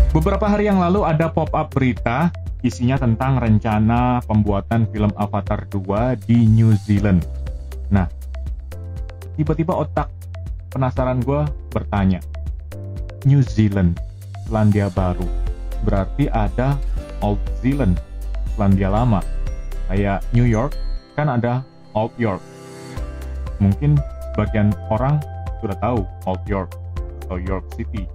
Beberapa hari yang lalu ada pop-up berita isinya tentang rencana pembuatan film Avatar 2 di New Zealand. Nah, tiba-tiba otak penasaran gue bertanya, New Zealand, Selandia Baru, berarti ada Old Zealand, Selandia Lama. Kayak New York, kan ada Old York. Mungkin sebagian orang sudah tahu Old York atau York City.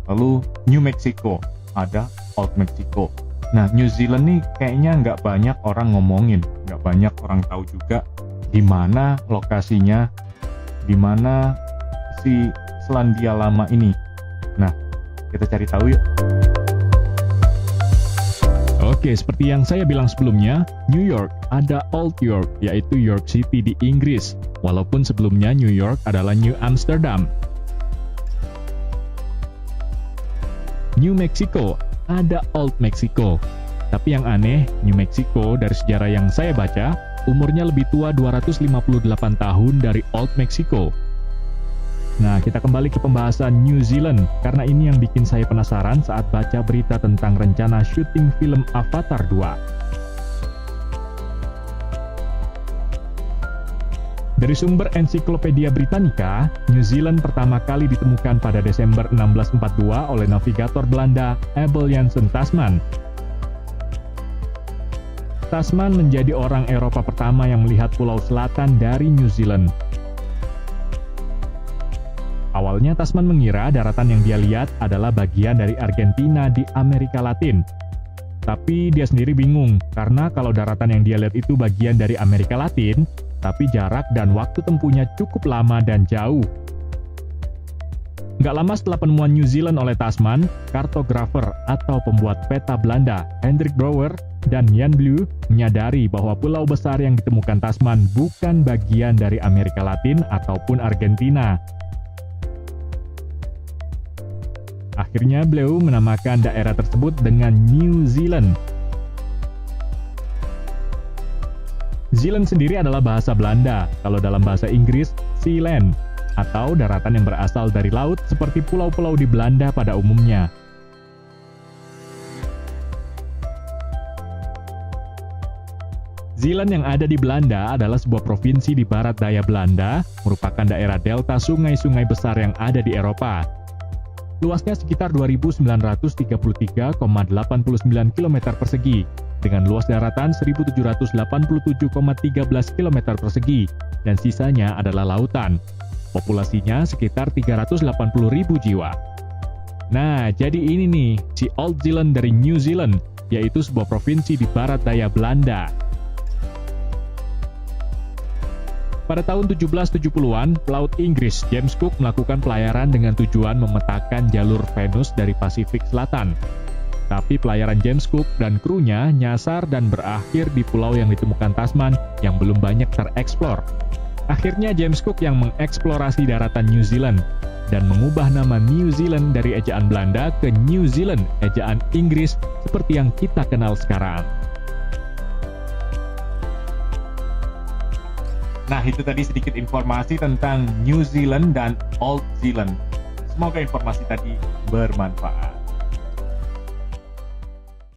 Lalu New Mexico, ada Old Mexico. Nah, New Zealand nih kayaknya nggak banyak orang ngomongin, nggak banyak orang tahu juga di mana lokasinya, di mana si Selandia Lama ini. Nah, kita cari tahu yuk. Oke, seperti yang saya bilang sebelumnya, New York ada Old York, yaitu York City di Inggris. Walaupun sebelumnya New York adalah New Amsterdam. New Mexico ada Old Mexico. Tapi yang aneh, New Mexico dari sejarah yang saya baca, umurnya lebih tua 258 tahun dari Old Mexico. Nah, kita kembali ke pembahasan New Zealand, karena ini yang bikin saya penasaran saat baca berita tentang rencana syuting film Avatar 2. Dari sumber Ensiklopedia Britannica, New Zealand pertama kali ditemukan pada Desember 1642 oleh navigator Belanda Abel Jansen Tasman. Tasman menjadi orang Eropa pertama yang melihat pulau selatan dari New Zealand. Awalnya Tasman mengira daratan yang dia lihat adalah bagian dari Argentina di Amerika Latin. Tapi dia sendiri bingung, karena kalau daratan yang dia lihat itu bagian dari Amerika Latin, tapi jarak dan waktu tempuhnya cukup lama dan jauh. Nggak lama setelah penemuan New Zealand oleh Tasman, kartografer atau pembuat peta Belanda Hendrik Brouwer dan Jan Blue menyadari bahwa pulau besar yang ditemukan Tasman bukan bagian dari Amerika Latin ataupun Argentina. Akhirnya beliau menamakan daerah tersebut dengan New Zealand. Zealand sendiri adalah bahasa Belanda, kalau dalam bahasa Inggris, Sealand, atau daratan yang berasal dari laut seperti pulau-pulau di Belanda pada umumnya. Zealand yang ada di Belanda adalah sebuah provinsi di barat daya Belanda, merupakan daerah delta sungai-sungai besar yang ada di Eropa. Luasnya sekitar 2.933,89 km persegi, dengan luas daratan 1.787,13 km persegi, dan sisanya adalah lautan. Populasinya sekitar 380.000 jiwa. Nah, jadi ini nih, si Old Zealand dari New Zealand, yaitu sebuah provinsi di barat daya Belanda. Pada tahun 1770-an, pelaut Inggris James Cook melakukan pelayaran dengan tujuan memetakan jalur Venus dari Pasifik Selatan. Tapi pelayaran James Cook dan krunya nyasar dan berakhir di pulau yang ditemukan Tasman yang belum banyak tereksplor. Akhirnya James Cook yang mengeksplorasi daratan New Zealand dan mengubah nama New Zealand dari ejaan Belanda ke New Zealand, ejaan Inggris seperti yang kita kenal sekarang. Nah, itu tadi sedikit informasi tentang New Zealand dan Old Zealand. Semoga informasi tadi bermanfaat.